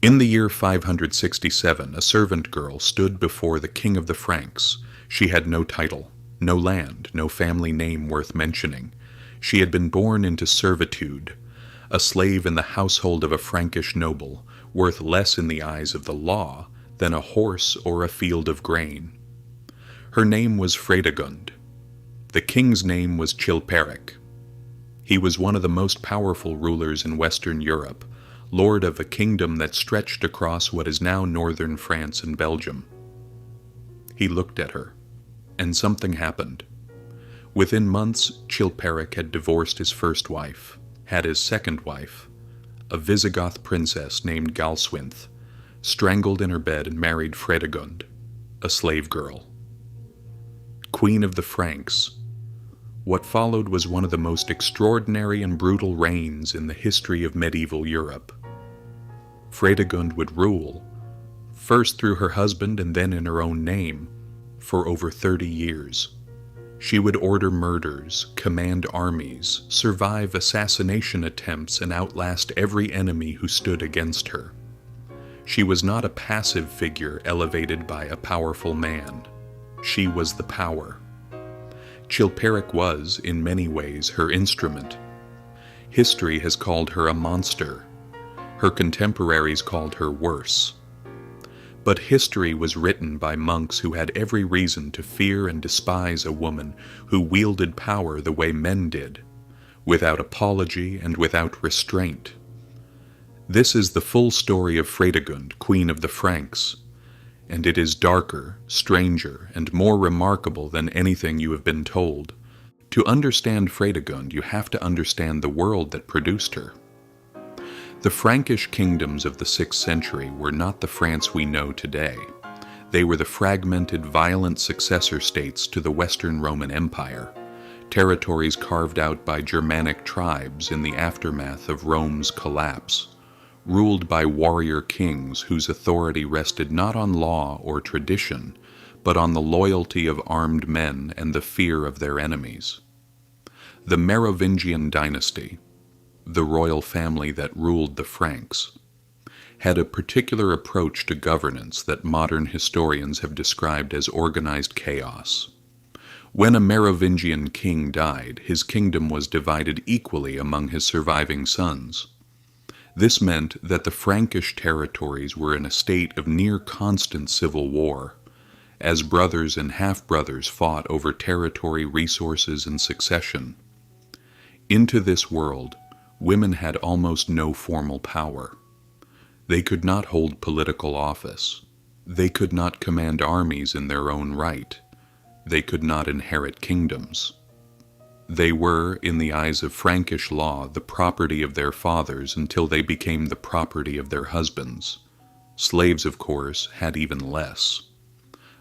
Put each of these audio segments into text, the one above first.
In the year 567, a servant girl stood before the king of the Franks. She had no title, no land, no family name worth mentioning. She had been born into servitude, a slave in the household of a Frankish noble, worth less in the eyes of the law than a horse or a field of grain. Her name was Fredegund. The king's name was Chilperic. He was one of the most powerful rulers in Western Europe, lord of a kingdom that stretched across what is now northern France and Belgium. He looked at her, and something happened. Within months, Chilperic had divorced his first wife, had his second wife, a Visigoth princess named Galswinthe, strangled in her bed and married Fredegund, a slave girl. Queen of the Franks. What followed was one of the most extraordinary and brutal reigns in the history of medieval Europe. Fredegund would rule, first through her husband and then in her own name, for over 30 years. She would order murders, command armies, survive assassination attempts, and outlast every enemy who stood against her. She was not a passive figure elevated by a powerful man. She was the power. Chilperic was, in many ways, her instrument. History has called her a monster. Her contemporaries called her worse. But history was written by monks who had every reason to fear and despise a woman who wielded power the way men did, without apology and without restraint. This is the full story of Fredegund, Queen of the Franks, and it is darker, stranger, and more remarkable than anything you have been told. To understand Fredegund, you have to understand the world that produced her. The Frankish kingdoms of the 6th century were not the France we know today. They were the fragmented, violent successor states to the Western Roman Empire, territories carved out by Germanic tribes in the aftermath of Rome's collapse, ruled by warrior kings whose authority rested not on law or tradition, but on the loyalty of armed men and the fear of their enemies. The Merovingian dynasty, the royal family that ruled the Franks, had a particular approach to governance that modern historians have described as organized chaos. When a Merovingian king died, his kingdom was divided equally among his surviving sons. This meant that the Frankish territories were in a state of near constant civil war, as brothers and half-brothers fought over territory, resources, and succession. Into this world, women had almost no formal power. They could not hold political office. They could not command armies in their own right. They could not inherit kingdoms. They were, in the eyes of Frankish law, the property of their fathers until they became the property of their husbands. Slaves, of course, had even less.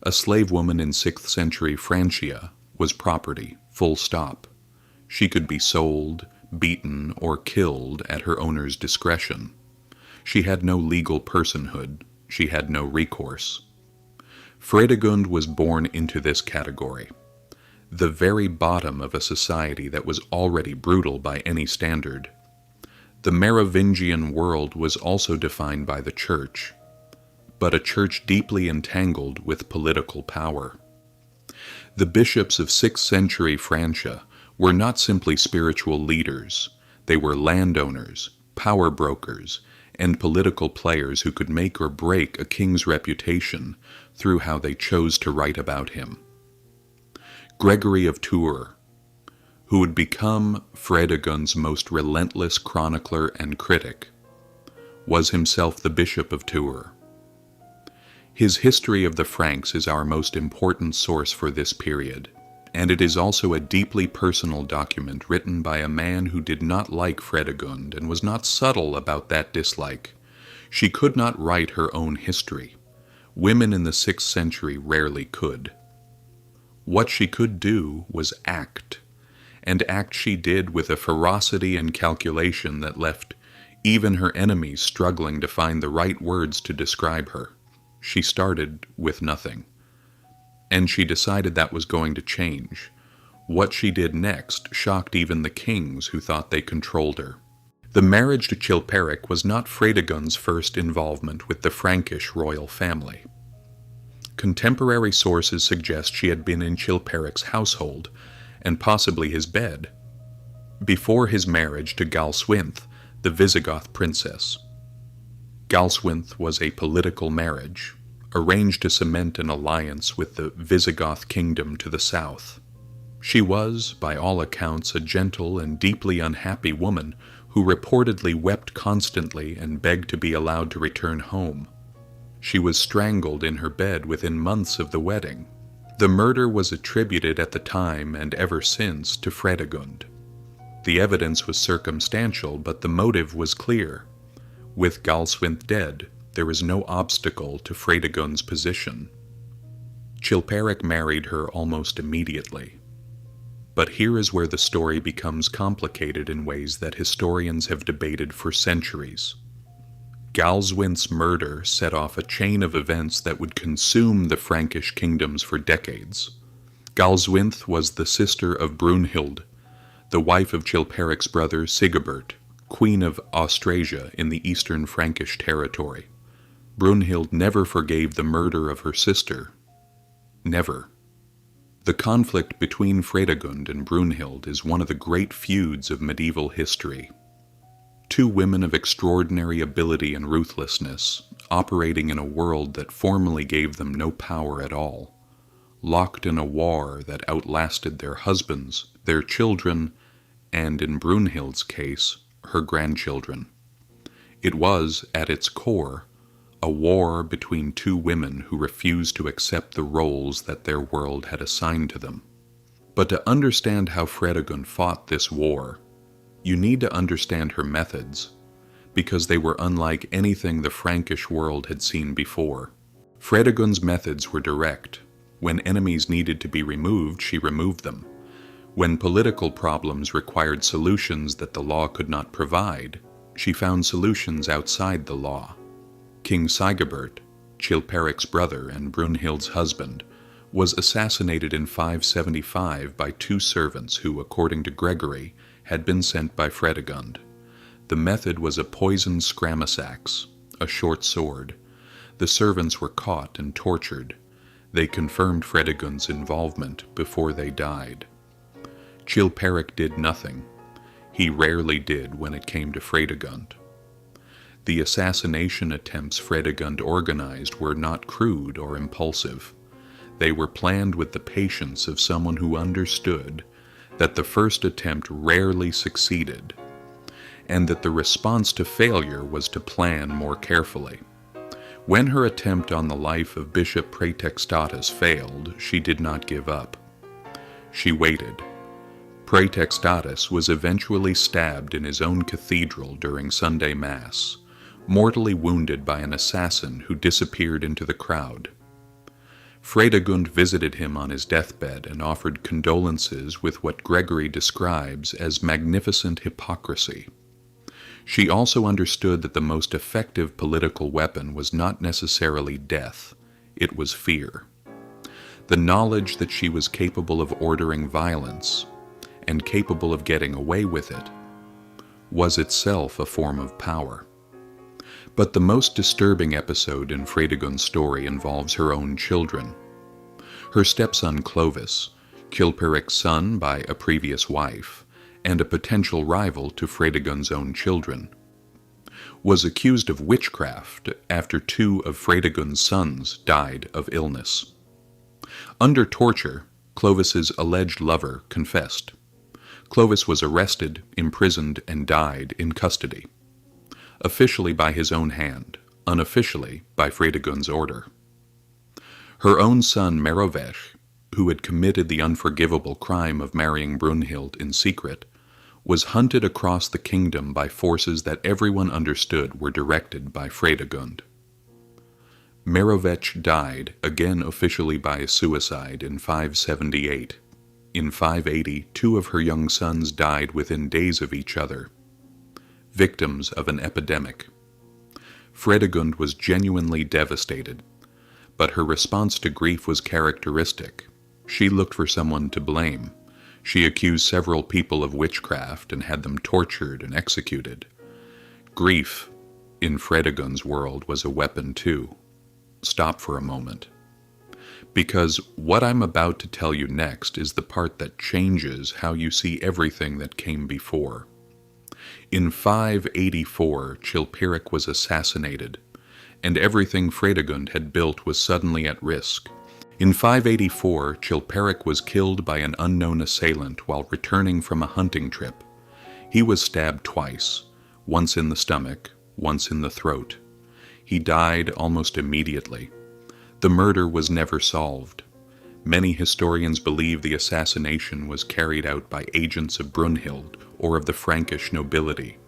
A slave woman in 6th century Francia was property, full stop. She could be sold, beaten, or killed at her owner's discretion. She had no legal personhood. She had no recourse. Fredegund was born into this category, the very bottom of a society that was already brutal by any standard. The Merovingian world was also defined by the church, but a church deeply entangled with political power. The bishops of 6th century Francia were not simply spiritual leaders. They were landowners, power brokers, and political players who could make or break a king's reputation through how they chose to write about him. Gregory of Tours, who would become Fredegund's most relentless chronicler and critic, was himself the Bishop of Tours. His History of the Franks is our most important source for this period, and it is also a deeply personal document written by a man who did not like Fredegund and was not subtle about that dislike. She could not write her own history. Women in the 6th century rarely could. What she could do was act, and act she did with a ferocity and calculation that left even her enemies struggling to find the right words to describe her. She started with nothing, and she decided that was going to change. What she did next shocked even the kings who thought they controlled her. The marriage to Chilperic was not Fredegund's first involvement with the Frankish royal family. Contemporary sources suggest she had been in Chilperic's household, and possibly his bed, before his marriage to Galswinthe, the Visigoth princess. Galswinthe was a political marriage, arranged to cement an alliance with the Visigoth kingdom to the south. She was, by all accounts, a gentle and deeply unhappy woman who reportedly wept constantly and begged to be allowed to return home. She was strangled in her bed within months of the wedding. The murder was attributed at the time and ever since to Fredegund. The evidence was circumstantial, but the motive was clear. With Galswinthe dead, there was no obstacle to Fredegund's position. Chilperic married her almost immediately. But here is where the story becomes complicated in ways that historians have debated for centuries. Galswinthe's murder set off a chain of events that would consume the Frankish kingdoms for decades. Galswinthe was the sister of Brunhild, the wife of Chilperic's brother Sigebert, Queen of Austrasia in the eastern Frankish territory. Brunhild never forgave the murder of her sister. Never. The conflict between Fredegund and Brunhild is one of the great feuds of medieval history. Two women of extraordinary ability and ruthlessness, operating in a world that formally gave them no power at all, locked in a war that outlasted their husbands, their children, and in Brunhild's case, her grandchildren. It was, at its core, a war between two women who refused to accept the roles that their world had assigned to them. But to understand how Fredegund fought this war, you need to understand her methods, because they were unlike anything the Frankish world had seen before. Fredegund's methods were direct. When enemies needed to be removed, she removed them. When political problems required solutions that the law could not provide, she found solutions outside the law. King Sigebert, Chilperic's brother and Brunhild's husband, was assassinated in 575 by two servants who, according to Gregory, had been sent by Fredegund. The method was a poisoned scramasax, a short sword. The servants were caught and tortured. They confirmed Fredegund's involvement before they died. Chilperic did nothing. He rarely did when it came to Fredegund. The assassination attempts Fredegund organized were not crude or impulsive. They were planned with the patience of someone who understood that the first attempt rarely succeeded, and that the response to failure was to plan more carefully. When her attempt on the life of Bishop Praetextatus failed, she did not give up. She waited. Praetextatus was eventually stabbed in his own cathedral during Sunday Mass, mortally wounded by an assassin who disappeared into the crowd. Fredegund visited him on his deathbed and offered condolences with what Gregory describes as magnificent hypocrisy. She also understood that the most effective political weapon was not necessarily death, it was fear. The knowledge that she was capable of ordering violence, and capable of getting away with it, was itself a form of power. But the most disturbing episode in Fredegund's story involves her own children. Her stepson Clovis, Chilperic's son by a previous wife, and a potential rival to Fredegund's own children, was accused of witchcraft after two of Fredegund's sons died of illness. Under torture, Clovis's alleged lover confessed. Clovis was arrested, imprisoned, and died in custody. Officially by his own hand, unofficially by Fredegund's order. Her own son Merovech, who had committed the unforgivable crime of marrying Brunhild in secret, was hunted across the kingdom by forces that everyone understood were directed by Fredegund. Merovech died, again officially by suicide, in 578. In 580, two of her young sons died within days of each other, victims of an epidemic. Fredegund was genuinely devastated, but her response to grief was characteristic. She looked for someone to blame. She accused several people of witchcraft and had them tortured and executed. Grief, in Fredegund's world, was a weapon too. Stop for a moment. Because what I'm about to tell you next is the part that changes how you see everything that came before. In 584, Chilperic was assassinated, and everything Fredegund had built was suddenly at risk. In 584, Chilperic was killed by an unknown assailant while returning from a hunting trip. He was stabbed twice, once in the stomach, once in the throat. He died almost immediately. The murder was never solved. Many historians believe the assassination was carried out by agents of Brunhild or of the Frankish nobility.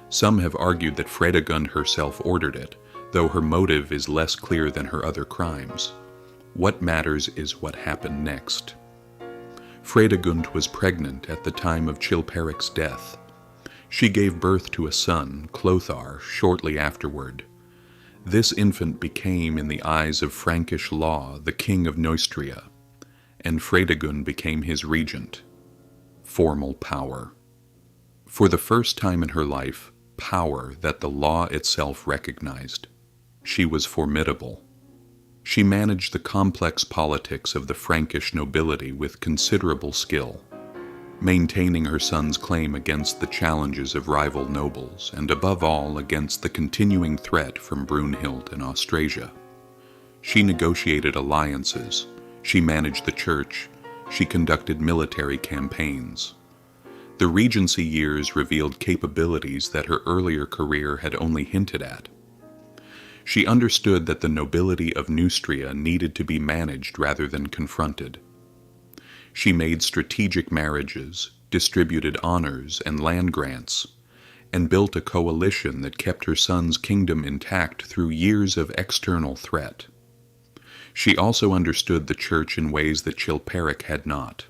Some have argued that Fredegund herself ordered it, though her motive is less clear than her other crimes. What matters is what happened next. Fredegund was pregnant at the time of Chilperic's death. She gave birth to a son, Clothar, shortly afterward. This infant became, in the eyes of Frankish law, the king of Neustria, and Fredegund became his regent. Formal power. For the first time in her life, power that the law itself recognized. She was formidable. She managed the complex politics of the Frankish nobility with considerable skill, maintaining her son's claim against the challenges of rival nobles, and above all against the continuing threat from Brunhild and Austrasia. She negotiated alliances, she managed the church, she conducted military campaigns. The regency years revealed capabilities that her earlier career had only hinted at. She understood that the nobility of Neustria needed to be managed rather than confronted. She made strategic marriages, distributed honors and land grants, and built a coalition that kept her son's kingdom intact through years of external threat. She also understood the church in ways that Chilperic had not.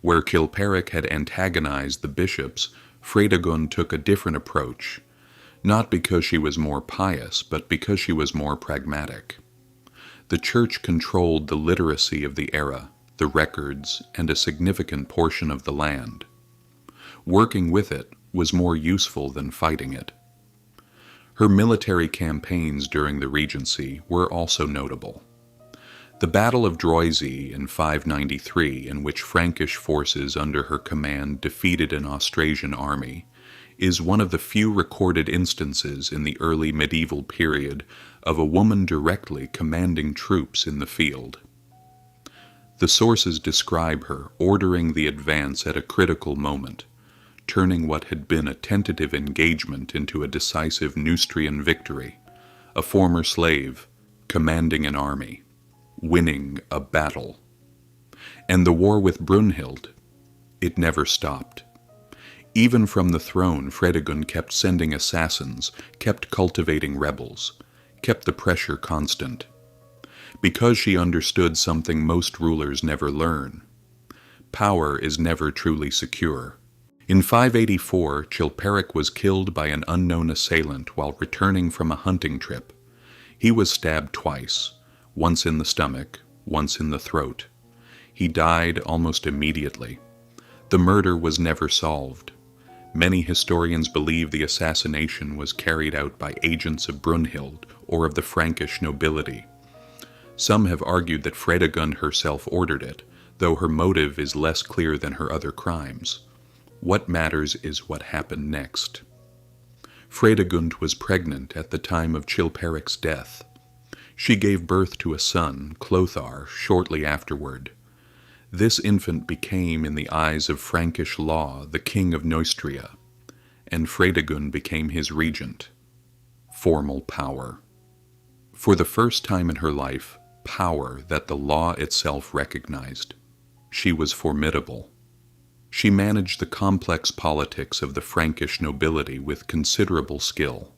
Where Chilperic had antagonized the bishops, Fredegund took a different approach, not because she was more pious, but because she was more pragmatic. The church controlled the literacy of the era, the records, and a significant portion of the land. Working with it was more useful than fighting it. Her military campaigns during the Regency were also notable. The Battle of Droisy in 593, in which Frankish forces under her command defeated an Austrasian army, is one of the few recorded instances in the early medieval period of a woman directly commanding troops in the field. The sources describe her ordering the advance at a critical moment, turning what had been a tentative engagement into a decisive Neustrian victory, a former slave commanding an army, winning a battle. And the war with Brunhild, it never stopped. Even from the throne, Fredegund kept sending assassins, kept cultivating rebels, kept the pressure constant. Because she understood something most rulers never learn. Power is never truly secure. In 584, Chilperic was killed by an unknown assailant while returning from a hunting trip. He was stabbed twice, once in the stomach, once in the throat. He died almost immediately. The murder was never solved. Many historians believe the assassination was carried out by agents of Brunhild or of the Frankish nobility. Some have argued that Fredegund herself ordered it, though her motive is less clear than her other crimes. What matters is what happened next. Fredegund was pregnant at the time of Chilperic's death. She gave birth to a son, Clothar, shortly afterward. This infant became, in the eyes of Frankish law, the king of Neustria, and Fredegund became his regent. Formal power. For the first time in her life, power that the law itself recognized. She was formidable. She managed the complex politics of the Frankish nobility with considerable skill,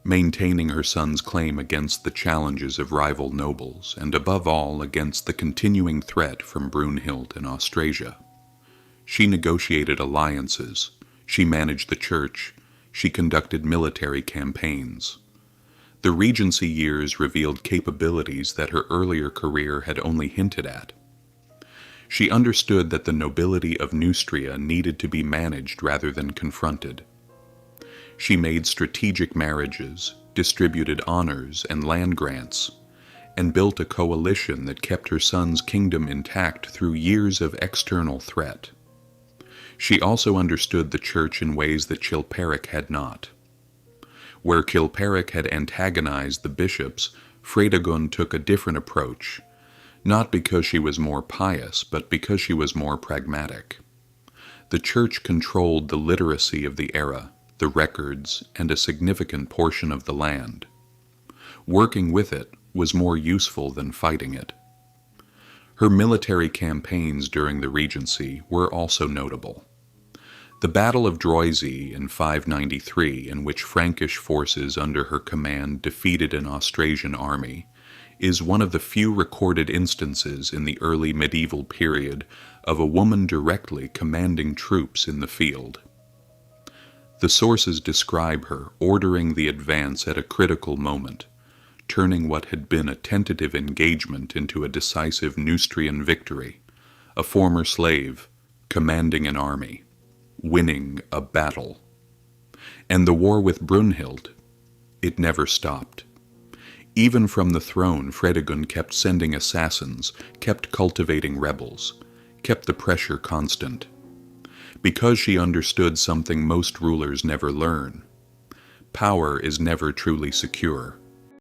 maintaining her son's claim against the challenges of rival nobles, and above all against the continuing threat from Brunhild and Austrasia. She negotiated alliances, she managed the church, she conducted military campaigns. The Regency years revealed capabilities that her earlier career had only hinted at. She understood that the nobility of Neustria needed to be managed rather than confronted. She made strategic marriages, distributed honors and land grants, and built a coalition that kept her son's kingdom intact through years of external threat. She also understood the church in ways that Chilperic had not. Where Chilperic had antagonized the bishops, Fredegund took a different approach, not because she was more pious, but because she was more pragmatic. The church controlled the literacy of the era, the records, and a significant portion of the land. Working with it was more useful than fighting it. Her military campaigns during the Regency were also notable. The Battle of Droisy in 593, in which Frankish forces under her command defeated an Austrasian army, is one of the few recorded instances in the early medieval period of a woman directly commanding troops in the field. The sources describe her ordering the advance at a critical moment, turning what had been a tentative engagement into a decisive Neustrian victory, a former slave commanding an army, winning a battle. And the war with Brunhild, it never stopped. Even from the throne, Fredegund kept sending assassins, kept cultivating rebels, kept the pressure constant. Because she understood something most rulers never learn. Power is never truly secure.